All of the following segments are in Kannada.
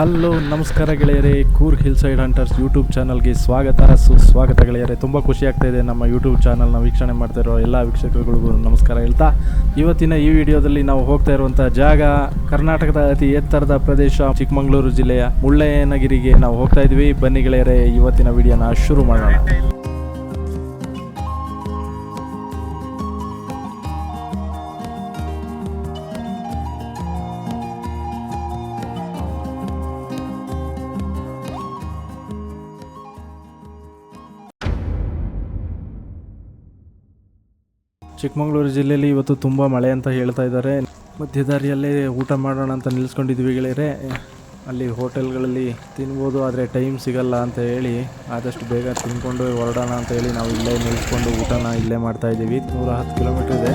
ಹಲೋ ನಮಸ್ಕಾರ ಗೆಳೆಯರೇ, Coorg hill side hunters YouTube ಚಾನಲ್ಗೆ ಸುಸ್ವಾಗತ ಗೆಳೆಯರೇ. ತುಂಬ ಖುಷಿ ಆಗ್ತಾ ಇದೆ ನಮ್ಮ ಯೂಟ್ಯೂಬ್ ಚಾನಲ್ನ ವೀಕ್ಷಣೆ ಮಾಡ್ತಾ ಇರೋ ಎಲ್ಲ ವೀಕ್ಷಕರಿಗಳಿಗೂ ನಮಸ್ಕಾರ ಹೇಳ್ತಾ, ಇವತ್ತಿನ ಈ ವಿಡಿಯೋದಲ್ಲಿ ನಾವು ಹೋಗ್ತಾ ಇರುವಂಥ ಜಾಗ ಕರ್ನಾಟಕದ ಅತಿ ಎತ್ತರದ ಪ್ರದೇಶ ಚಿಕ್ಕಮಗಳೂರು ಜಿಲ್ಲೆಯ ಮುಳ್ಳಯ್ಯನಗಿರಿಗೆ ನಾವು ಹೋಗ್ತಾ ಇದ್ವಿ. ಬನ್ನಿ ಗೆಳೆಯರೇ, ಇವತ್ತಿನ ವಿಡಿಯೋನ ಶುರು ಮಾಡೋಣ. ಚಿಕ್ಕಮಗಳೂರು ಜಿಲ್ಲೆಯಲ್ಲಿ ಇವತ್ತು ತುಂಬ ಮಳೆ ಅಂತ ಹೇಳ್ತಾ ಇದ್ದಾರೆ. ಮಧ್ಯದಾರಿಯಲ್ಲೇ ಊಟ ಮಾಡೋಣ ಅಂತ ನಿಲ್ಲಿಸ್ಕೊಂಡಿದ್ವಿ ಗೆಳೆಯರೆ. ಅಲ್ಲಿ ಹೋಟೆಲ್ಗಳಲ್ಲಿ ತಿನ್ಬೋದು, ಆದರೆ ಟೈಮ್ ಸಿಗಲ್ಲ ಅಂತ ಹೇಳಿ ಆದಷ್ಟು ಬೇಗ ತಿನ್ಕೊಂಡು ಹೊರಡೋಣ ಅಂತ ಹೇಳಿ ನಾವು ಇಲ್ಲೇ ನಿಲ್ಲಿಸ್ಕೊಂಡು ಊಟನ ಇಲ್ಲೇ ಮಾಡ್ತಾಯಿದ್ದೀವಿ. 110 ಕಿಲೋಮೀಟ್ರ್ ಇದೆ.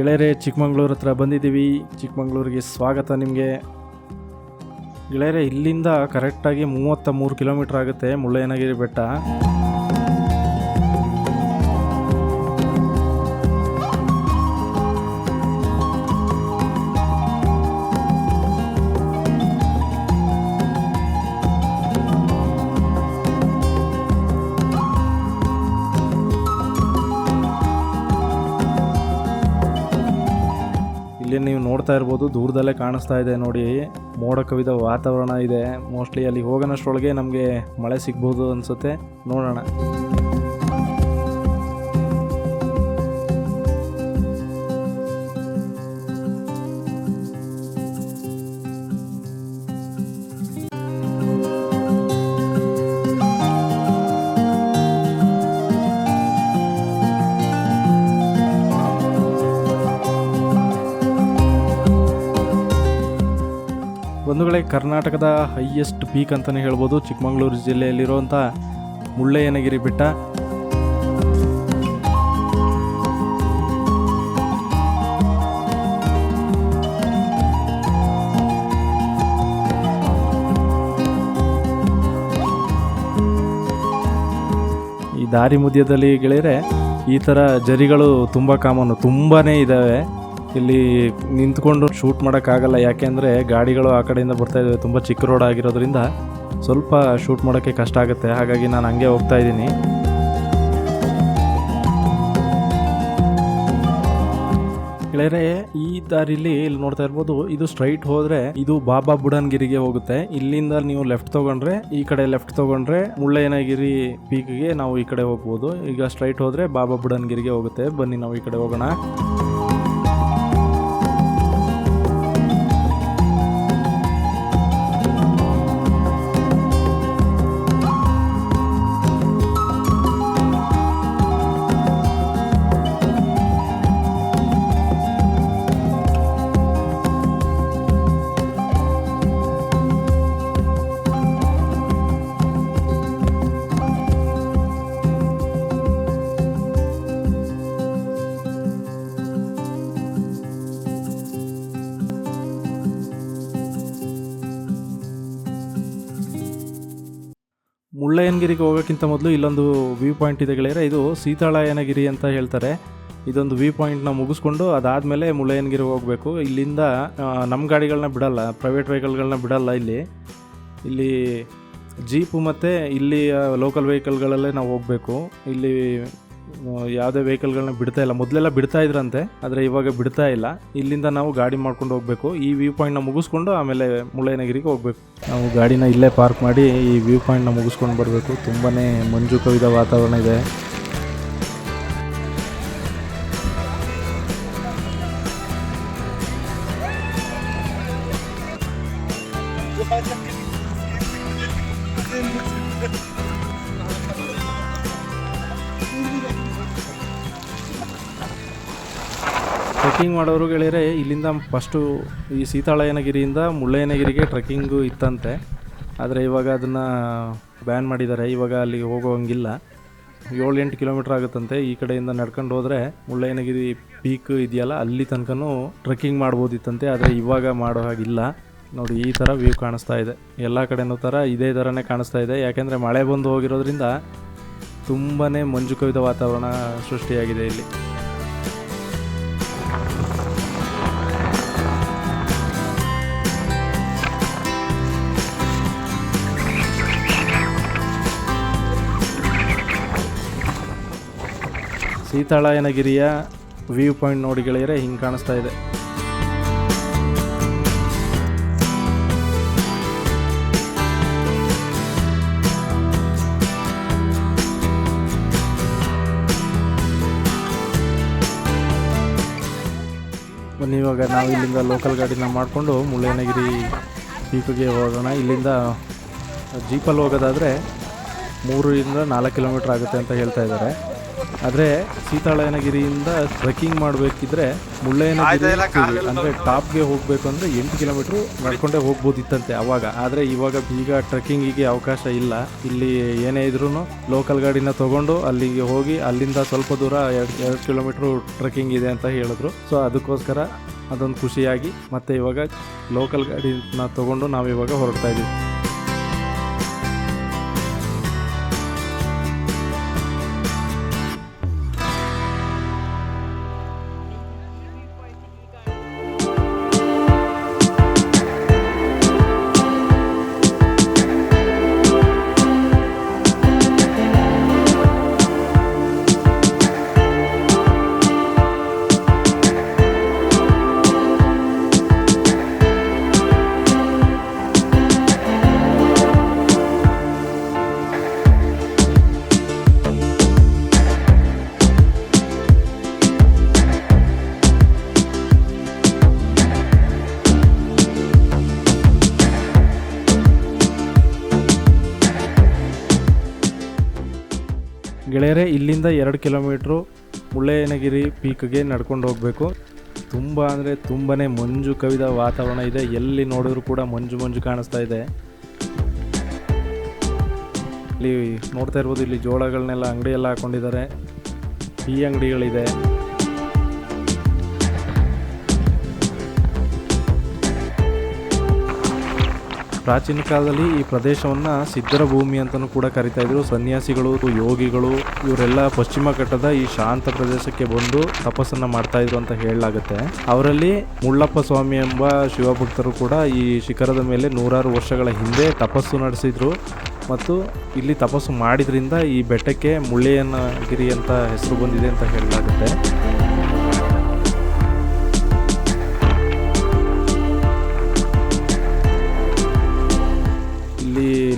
ಗೆಳೆಯರೆ, ಚಿಕ್ಕಮಗಳೂರು ಹತ್ರ ಬಂದಿದ್ದೀವಿ. ಚಿಕ್ಕಮಗಳೂರಿಗೆ ಸ್ವಾಗತ ನಿಮಗೆ ಗೆಳೆಯರೆ. ಇಲ್ಲಿಂದ ಕರೆಕ್ಟಾಗಿ 33 ಕಿಲೋಮೀಟ್ರ್ ಆಗುತ್ತೆ ಮುಳ್ಳಯ್ಯನಗಿರಿ ಬೆಟ್ಟ. ಇಲ್ಲಿ ನೀವು ನೋಡ್ತಾ ಇರ್ಬೋದು, ದೂರದಲ್ಲೇ ಕಾಣಿಸ್ತಾ ಇದೆ ನೋಡಿ, ಮೋಡ ಕವಿದ ವಾತಾವರಣ ಇದೆ. ಮೋಸ್ಟ್ಲಿ ಅಲ್ಲಿ ಹೋಗೋಣಷ್ಟರೊಳಗೆ ನಮಗೆ ಮಳೆ ಸಿಗ್ಬೋದು ಅನಿಸುತ್ತೆ, ನೋಡೋಣ. ಬಂಧುಗಳೇ, ಕರ್ನಾಟಕದ ಹೈಯೆಸ್ಟ್ ಪೀಕ್ ಅಂತಲೇ ಹೇಳ್ಬೋದು ಚಿಕ್ಕಮಗಳೂರು ಜಿಲ್ಲೆಯಲ್ಲಿರುವಂಥ ಮುಳ್ಳಯ್ಯನಗಿರಿ ಬೆಟ್ಟ. ಈ ದಾರಿ ಮಧ್ಯದಲ್ಲಿ ಗೆಳೆಯರೆ ಈ ಥರ ಜರಿಗಳು ತುಂಬ ಕಾಮನ್ನು, ತುಂಬಾ ಇದ್ದಾವೆ. ಇಲ್ಲಿ ನಿಂತ್ಕೊಂಡು ಶೂಟ್ ಮಾಡೋಕ್ಕಾಗಲ್ಲ, ಯಾಕೆಂದರೆ ಗಾಡಿಗಳು ಆ ಕಡೆಯಿಂದ ಬರ್ತಾ ಇದ್ದಾವೆ. ತುಂಬ ಚಿಕ್ಕ ರೋಡ್ ಆಗಿರೋದ್ರಿಂದ ಸ್ವಲ್ಪ ಶೂಟ್ ಮಾಡೋಕ್ಕೆ ಕಷ್ಟ ಆಗುತ್ತೆ. ಹಾಗಾಗಿ ನಾನು ಹಂಗೆ ಹೋಗ್ತಾ ಇದ್ದೀನಿ. ಗೆಳೆಯರೆ, ಈ ದಾರಿಲಿ ಇಲ್ಲಿ ನೋಡ್ತಾ ಇರ್ಬೋದು, ಇದು ಸ್ಟ್ರೈಟ್ ಹೋದರೆ ಇದು ಬಾಬಾ ಬುಡನ್ಗಿರಿಗೆ ಹೋಗುತ್ತೆ. ಇಲ್ಲಿಂದ ನೀವು ಲೆಫ್ಟ್ ತೊಗೊಂಡ್ರೆ, ಈ ಕಡೆ ಲೆಫ್ಟ್ ತೊಗೊಂಡ್ರೆ ಮುಳ್ಳಯ್ಯನಗಿರಿ ಪೀಕ್ಗೆ ನಾವು ಈ ಕಡೆ ಹೋಗ್ಬೋದು. ಈಗ ಸ್ಟ್ರೈಟ್ ಹೋದರೆ ಬಾಬಾ ಬುಡನ್ಗಿರಿಗೆ ಹೋಗುತ್ತೆ. ಬನ್ನಿ ನಾವು ಈ ಕಡೆ ಹೋಗೋಣ. ಮುಳ್ಳಯ್ಯನಗಿರಿಗೆ ಹೋಗೋಕ್ಕಿಂತ ಮೊದಲು ಇಲ್ಲೊಂದು ವ್ಯೂ ಪಾಯಿಂಟ್ ಇದೆ ಗೆಳೆಯರೆ. ಇದು ಸೀತಾಳಯ್ಯನಗಿರಿ ಅಂತ ಹೇಳ್ತಾರೆ. ಇದೊಂದು ವ್ಯೂ ಪಾಯಿಂಟ್ನ ಮುಗಿಸ್ಕೊಂಡು ಅದಾದಮೇಲೆ ಮುಳ್ಳಯ್ಯನಗಿರಿಗೆ ಹೋಗಬೇಕು. ಇಲ್ಲಿಂದ ನಮ್ಮ ಗಾಡಿಗಳನ್ನ ಬಿಡಲ್ಲ, ಪ್ರೈವೇಟ್ ವೆಹಿಕಲ್ಗಳನ್ನ ಬಿಡಲ್ಲ. ಇಲ್ಲಿ ಜೀಪು ಮತ್ತು ಇಲ್ಲಿ ಲೋಕಲ್ ವೆಹಿಕಲ್ಗಳಲ್ಲೇ ನಾವು ಹೋಗಬೇಕು. ಇಲ್ಲಿ ಯಾವುದೇ ವೆಹಿಕಲ್ಗಳನ್ನ ಬಿಡ್ತಾ ಇಲ್ಲ. ಮೊದಲೆಲ್ಲ ಬಿಡ್ತಾ ಇದ್ರಂತೆ, ಆದರೆ ಇವಾಗ ಬಿಡ್ತಾ ಇಲ್ಲ. ಇಲ್ಲಿಂದ ನಾವು ಗಾಡಿ ಮಾಡ್ಕೊಂಡು ಹೋಗಬೇಕು. ಈ ವ್ಯೂ ಪಾಯಿಂಟ್ನ ಮುಗಿಸ್ಕೊಂಡು ಆಮೇಲೆ ಮುಳ್ಳಯ್ಯನಗಿರಿಗೆ ಹೋಗಬೇಕು. ನಾವು ಗಾಡಿನ ಇಲ್ಲೇ ಪಾರ್ಕ್ ಮಾಡಿ ಈ ವ್ಯೂ ಪಾಯಿಂಟ್ನ ಮುಗಿಸ್ಕೊಂಡು ಬರಬೇಕು. ತುಂಬಾ ಮಂಜು ಕವಿದ ವಾತಾವರಣ ಇದೆ. ಟ್ರೆಕ್ಕಿಂಗ್ ಮಾಡೋರು ಗೆಳೆಯರೆ, ಇಲ್ಲಿಂದ ಫಸ್ಟು ಈ ಸೀತಾಳಯ್ಯನಗಿರಿಯಿಂದ ಮುಳ್ಳಯ್ಯನಗಿರಿಗೆ ಟ್ರೆಕ್ಕಿಂಗು ಇತ್ತಂತೆ. ಆದರೆ ಇವಾಗ ಅದನ್ನು ಬ್ಯಾನ್ ಮಾಡಿದ್ದಾರೆ. ಇವಾಗ ಅಲ್ಲಿಗೆ ಹೋಗೋವಂಗಿಲ್ಲ. 7-8 ಕಿಲೋಮೀಟ್ರ್ ಆಗುತ್ತಂತೆ. ಈ ಕಡೆಯಿಂದ ನಡ್ಕೊಂಡು ಹೋದರೆ ಮುಳ್ಳಯ್ಯನಗಿರಿ ಪೀಕ್ ಇದೆಯಲ್ಲ, ಅಲ್ಲಿ ತನಕನೂ ಟ್ರೆಕ್ಕಿಂಗ್ ಮಾಡ್ಬೋದಿತ್ತಂತೆ. ಆದರೆ ಇವಾಗ ಮಾಡೋ ಹಾಗಿಲ್ಲ. ನೋಡಿ ಈ ಥರ ವ್ಯೂ ಕಾಣಿಸ್ತಾ ಇದೆ. ಎಲ್ಲ ಕಡೆನೂ ಥರ ಇದೇ ಥರನೇ ಕಾಣಿಸ್ತಾ ಇದೆ. ಯಾಕೆಂದರೆ ಮಳೆ ಬಂದು ಹೋಗಿರೋದ್ರಿಂದ ತುಂಬಾ ಮಂಜು ಕವಿದ ವಾತಾವರಣ ಸೃಷ್ಟಿಯಾಗಿದೆ ಇಲ್ಲಿ. ಸೀತಾಳಯನಗಿರಿಯ ವ್ಯೂ ಪಾಯಿಂಟ್ ನೋಡಿ ಗೆಳೆಯರೆ, ಹಿಂಗೆ ಕಾಣಿಸ್ತಾ ಇದೆ. ಬನ್ನಿ ಇವಾಗ ನಾವು ಇಲ್ಲಿಂದ ಲೋಕಲ್ ಗಾಡಿನ ಮಾಡಿಕೊಂಡು ಮುಳ್ಳಯ್ಯನಗಿರಿ ಪೀಕ್ಗೆ ಹೋಗೋಣ. ಇಲ್ಲಿಂದ ಜೀಪಲ್ಲಿ ಹೋಗೋದಾದರೆ 3-4 ಕಿಲೋಮೀಟ್ರ್ ಆಗುತ್ತೆ ಅಂತ ಹೇಳ್ತಾ ಇದ್ದಾರೆ. ಆದರೆ ಸೀತಾಳಯನಗಿರಿಯಿಂದ ಟ್ರೆಕ್ಕಿಂಗ್ ಮಾಡಬೇಕಿದ್ರೆ ಮುಳ್ಳಯ್ಯನಗಿರಿ ಅಂದರೆ ಟಾಪ್ಗೆ ಹೋಗಬೇಕು ಅಂದರೆ 8 ಕಿಲೋಮೀಟ್ರು ನಡ್ಕೊಂಡೇ ಹೋಗ್ಬೋದಿತ್ತಂತೆ ಅವಾಗ. ಆದರೆ ಈಗ ಟ್ರೆಕ್ಕಿಂಗಿಗೆ ಅವಕಾಶ ಇಲ್ಲ. ಇಲ್ಲಿ ಏನೇ ಇದ್ರೂ ಲೋಕಲ್ ಗಾಡಿನ ತೊಗೊಂಡು ಅಲ್ಲಿಗೆ ಹೋಗಿ ಅಲ್ಲಿಂದ ಸ್ವಲ್ಪ ದೂರ 2 ಕಿಲೋಮೀಟ್ರು ಟ್ರೆಕ್ಕಿಂಗ್ ಇದೆ ಅಂತ ಹೇಳಿದ್ರು. ಸೊ ಅದಕ್ಕೋಸ್ಕರ ಅದೊಂದು ಖುಷಿಯಾಗಿ ಮತ್ತೆ ಇವಾಗ ಲೋಕಲ್ ಗಾಡಿನ ತೊಗೊಂಡು ನಾವಿವಾಗ ಹೊರಡ್ತಾ ಇದ್ದೀವಿ. ಗೆಳೆಯರೆ, ಇಲ್ಲಿಂದ 2 ಕಿಲೋಮೀಟ್ರು ಮುಳ್ಳಯ್ಯನಗಿರಿ ಪೀಕ್ಗೆ ನಡ್ಕೊಂಡು ಹೋಗಬೇಕು. ತುಂಬ ಅಂದರೆ ತುಂಬಾ ಮಂಜು ಕವಿದ ವಾತಾವರಣ ಇದೆ. ಎಲ್ಲಿ ನೋಡಿದ್ರು ಕೂಡ ಮಂಜು ಕಾಣಿಸ್ತಾ ಇದೆ. ಇಲ್ಲಿ ನೋಡ್ತಾ ಇರ್ಬೋದು, ಇಲ್ಲಿ ಜೋಳಗಳನ್ನೆಲ್ಲ ಅಂಗಡಿ ಎಲ್ಲ ಹಾಕ್ಕೊಂಡಿದ್ದಾರೆ. ಟೀ ಅಂಗಡಿಗಳಿದೆ. ಪ್ರಾಚೀನ ಕಾಲದಲ್ಲಿ ಈ ಪ್ರದೇಶವನ್ನು ಸಿದ್ಧರ ಭೂಮಿ ಅಂತಲೂ ಕೂಡ ಕರಿತಾ ಇದ್ರು. ಸನ್ಯಾಸಿಗಳು, ಯೋಗಿಗಳು ಇವರೆಲ್ಲ ಪಶ್ಚಿಮ ಘಟ್ಟದ ಈ ಶಾಂತ ಪ್ರದೇಶಕ್ಕೆ ಬಂದು ತಪಸ್ಸನ್ನು ಮಾಡ್ತಾಯಿದ್ರು ಅಂತ ಹೇಳಲಾಗುತ್ತೆ. ಅವರಲ್ಲಿ ಮುಳ್ಳಪ್ಪ ಸ್ವಾಮಿ ಎಂಬ ಶಿವಭಕ್ತರು ಕೂಡ ಈ ಶಿಖರದ ಮೇಲೆ 100 ವರ್ಷಗಳ ಹಿಂದೆ ತಪಸ್ಸು ನಡೆಸಿದ್ರು. ಮತ್ತು ಇಲ್ಲಿ ತಪಸ್ಸು ಮಾಡಿದ್ರಿಂದ ಈ ಬೆಟ್ಟಕ್ಕೆ ಮುಳ್ಳಯ್ಯನಗಿರಿ ಅಂತ ಹೆಸರು ಬಂದಿದೆ ಅಂತ ಹೇಳಲಾಗುತ್ತೆ.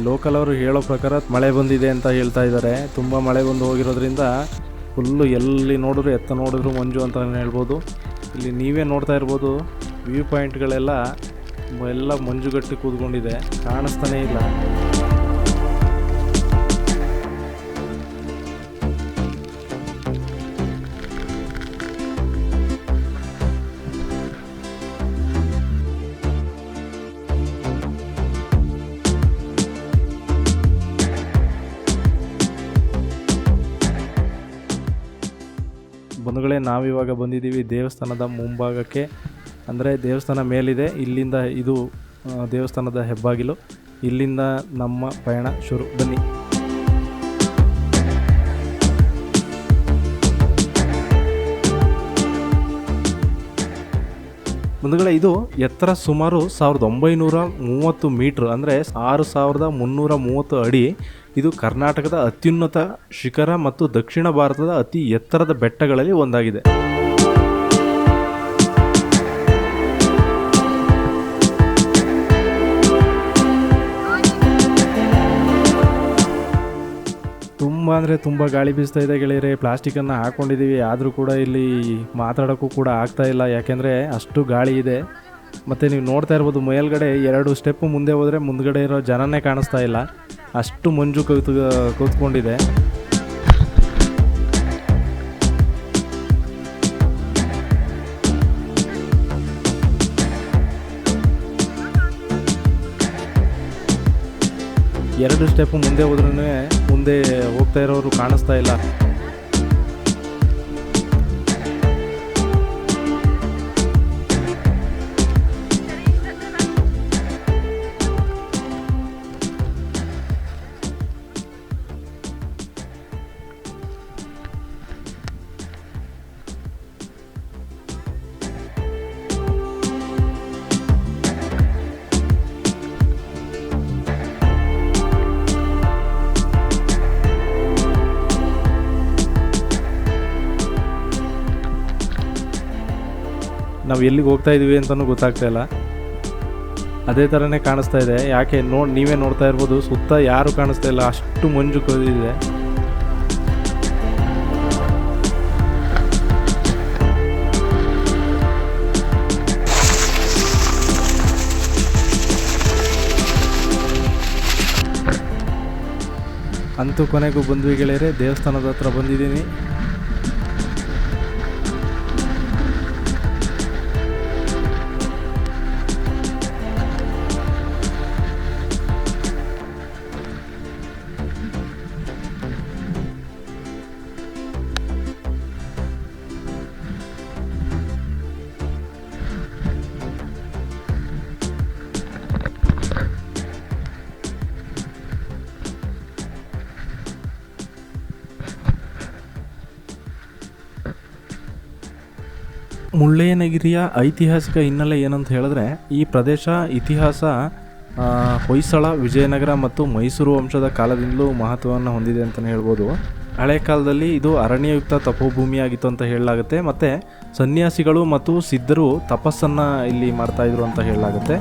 ಲೋಕಲ್ ಅವರು ಹೇಳೋ ಪ್ರಕಾರ ಮಳೆ ಬಂದಿದೆ ಅಂತ ಹೇಳ್ತಾ ಇದ್ದಾರೆ. ತುಂಬ ಮಳೆ ಬಂದು ಹೋಗಿರೋದ್ರಿಂದ ಫುಲ್ಲು ಎಲ್ಲಿ ನೋಡಿದ್ರು ಎತ್ತ ನೋಡಿದ್ರು ಮಂಜು ಅಂತ ಹೇಳ್ಬೋದು. ಇಲ್ಲಿ ನೀವೇ ನೋಡ್ತಾ ಇರ್ಬೋದು, ವ್ಯೂ ಪಾಯಿಂಟ್ಗಳೆಲ್ಲ ಎಲ್ಲ ಮಂಜುಗಟ್ಟಿ ಕೂತ್ಕೊಂಡಿದೆ, ಕಾಣಿಸ್ತಾನೇ ಇಲ್ಲ. ಬಂಧುಗಳೇ, ನಾವಿವಾಗ ಬಂದಿದ್ದೀವಿ ದೇವಸ್ಥಾನದ ಮುಂಭಾಗಕ್ಕೆ. ಅಂದರೆ ದೇವಸ್ಥಾನ ಮೇಲಿದೆ, ಇಲ್ಲಿಂದ ಇದು ದೇವಸ್ಥಾನದ ಹೆಬ್ಬಾಗಿಲು. ಇಲ್ಲಿಂದ ನಮ್ಮ ಪಯಣ ಶುರು. ಬನ್ನಿ. ಬಂಧುಗಳೇ, ಇದು ಎತ್ತರ ಸುಮಾರು 1930 ಮೀಟ್ರ್, ಅಂದರೆ 6330 ಅಡಿ. ಇದು ಕರ್ನಾಟಕದ ಅತ್ಯುನ್ನತ ಶಿಖರ ಮತ್ತು ದಕ್ಷಿಣ ಭಾರತದ ಅತಿ ಎತ್ತರದ ಬೆಟ್ಟಗಳಲ್ಲಿ ಒಂದಾಗಿದೆ. ತುಂಬ ಅಂದರೆ ತುಂಬ ಗಾಳಿ ಬೀಸ್ತಾ ಇದೆ ಗೆಳೆಯರೆ. ಪ್ಲಾಸ್ಟಿಕ್ಕನ್ನು ಹಾಕ್ಕೊಂಡಿದ್ದೀವಿ, ಆದರೂ ಕೂಡ ಇಲ್ಲಿ ಮಾತಾಡೋಕ್ಕೂ ಕೂಡ ಆಗ್ತಾ ಇಲ್ಲ, ಯಾಕೆಂದರೆ ಅಷ್ಟು ಗಾಳಿ ಇದೆ. ಮತ್ತು ನೀವು ನೋಡ್ತಾ ಇರ್ಬೋದು, ಮೇಲ್ಗಡೆ 2 ಸ್ಟೆಪ್ ಮುಂದೆ ಹೋದರೆ ಮುಂದ್ಗಡೆ ಇರೋ ಜನನೇ ಕಾಣಿಸ್ತಾ ಇಲ್ಲ, ಅಷ್ಟು ಮಂಜು ಕೂತ್ಕೊಂಡಿದೆ. ಎರಡು ಸ್ಟೆಪ್ ಮುಂದೆ ಹೋದ್ರೂ ಮುಂದೆ ಹೋಗ್ತಾ ಇರೋರು ಕಾಣಿಸ್ತಾ ಇಲ್ಲ. ನಾವು ಎಲ್ಲಿಗೆ ಹೋಗ್ತಾ ಇದ್ದೀವಿ ಅಂತಲೂ ಗೊತ್ತಾಗ್ತಾ ಇಲ್ಲ. ಅದೇ ಥರನೇ ಕಾಣಿಸ್ತಾ ಇದೆ. ಯಾಕೆ ನೀವೇ ನೋಡ್ತಾ ಇರ್ಬೋದು, ಸುತ್ತ ಯಾರೂ ಕಾಣಿಸ್ತಾ ಇಲ್ಲ, ಅಷ್ಟು ಮಂಜು ಕವಿದಿದೆ. ಅಂತೂ ಕೊನೆಗೂ ಬಂದ್ವಿ ಗೆಳೆಯರೆ, ದೇವಸ್ಥಾನದ ಹತ್ರ ಬಂದಿದ್ದೀನಿ. ಮುಳ್ಳಯ್ಯನಗಿರಿಯ ಐತಿಹಾಸಿಕ ಹಿನ್ನೆಲೆ ಏನಂತ ಹೇಳಿದ್ರೆ, ಈ ಪ್ರದೇಶ ಇತಿಹಾಸ ಹೊಯ್ಸಳ, ವಿಜಯನಗರ ಮತ್ತು ಮೈಸೂರು ವಂಶದ ಕಾಲದಿಂದಲೂ ಮಹತ್ವವನ್ನು ಹೊಂದಿದೆ ಅಂತಲೇ ಹೇಳ್ಬೋದು. ಹಳೆ ಕಾಲದಲ್ಲಿ ಇದು ಅರಣ್ಯಯುಕ್ತ ತಪೋಭೂಮಿಯಾಗಿತ್ತು ಅಂತ ಹೇಳಲಾಗುತ್ತೆ. ಮತ್ತು ಸನ್ಯಾಸಿಗಳು ಮತ್ತು ಸಿದ್ಧರು ತಪಸ್ಸನ್ನು ಇಲ್ಲಿ ಮಾಡ್ತಾಯಿದ್ರು ಅಂತ ಹೇಳಲಾಗುತ್ತೆ.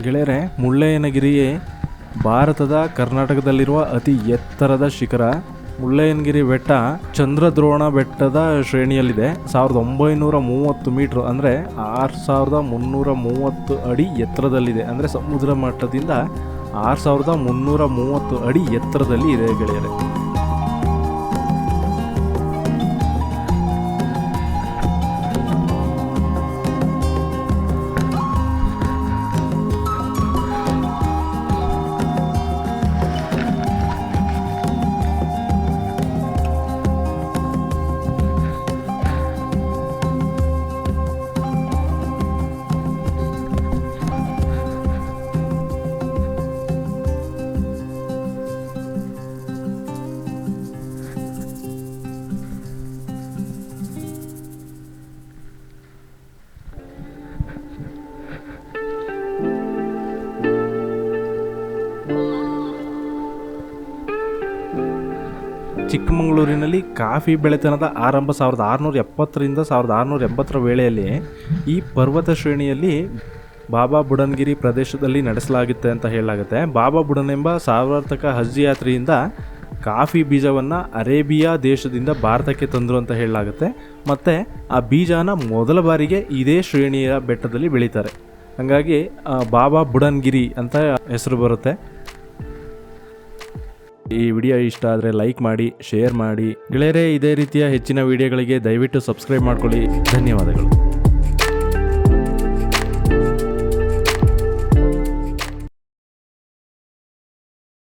ಗೆಳೆಯರೆ, ಮುಳ್ಳಯ್ಯನಗಿರಿಯೇ ಭಾರತದ ಕರ್ನಾಟಕದಲ್ಲಿರುವ ಅತಿ ಎತ್ತರದ ಶಿಖರ. ಮುಳ್ಳಯ್ಯನಗಿರಿ ಬೆಟ್ಟ ಚಂದ್ರದ್ರೋಣ ಬೆಟ್ಟದ ಶ್ರೇಣಿಯಲ್ಲಿದೆ. 1930 ಮೀಟ್ರ್ ಅಂದರೆ 6330 ಅಡಿ ಎತ್ತರದಲ್ಲಿದೆ. ಅಂದರೆ ಸಮುದ್ರ ಮಟ್ಟದಿಂದ 6330 ಅಡಿ ಎತ್ತರದಲ್ಲಿ ಇದೆ ಗೆಳೆಯರೆ. ಚಿಕ್ಕಮಗಳೂರಿನಲ್ಲಿ ಕಾಫಿ ಬೆಳೆತನದ ಆರಂಭ 1670ರಿಂದ 1680 ವೇಳೆಯಲ್ಲಿ ಈ ಪರ್ವತ ಶ್ರೇಣಿಯಲ್ಲಿ ಬಾಬಾ ಬುಡನ್ಗಿರಿ ಪ್ರದೇಶದಲ್ಲಿ ನಡೆಸಲಾಗುತ್ತೆ ಅಂತ ಹೇಳಲಾಗುತ್ತೆ. ಬಾಬಾ ಬುಡನ್ ಎಂಬ ಸಾರ್ವತ್ರಿಕ ಹಜ್ ಯಾತ್ರೆಯಿಂದ ಕಾಫಿ ಬೀಜವನ್ನು ಅರೇಬಿಯಾ ದೇಶದಿಂದ ಭಾರತಕ್ಕೆ ತಂದರು ಅಂತ ಹೇಳಲಾಗುತ್ತೆ. ಮತ್ತು ಆ ಬೀಜನ ಮೊದಲ ಬಾರಿಗೆ ಇದೇ ಶ್ರೇಣಿಯ ಬೆಟ್ಟದಲ್ಲಿ ಬೆಳೀತಾರೆ. ಹಾಗಾಗಿ ಬಾಬಾ ಬುಡನ್ಗಿರಿ ಅಂತ ಹೆಸರು ಬರುತ್ತೆ. ಈ ವಿಡಿಯೋ ಇಷ್ಟ ಆದರೆ ಲೈಕ್ ಮಾಡಿ, ಶೇರ್ ಮಾಡಿ ಗೆಳೆಯರೇ. ಇದೇ ರೀತಿಯ ಹೆಚ್ಚಿನ ವಿಡಿಯೋಗಳಿಗೆ ದಯವಿಟ್ಟು ಸಬ್ಸ್ಕ್ರೈಬ್ ಮಾಡ್ಕೊಳ್ಳಿ. ಧನ್ಯವಾದಗಳು.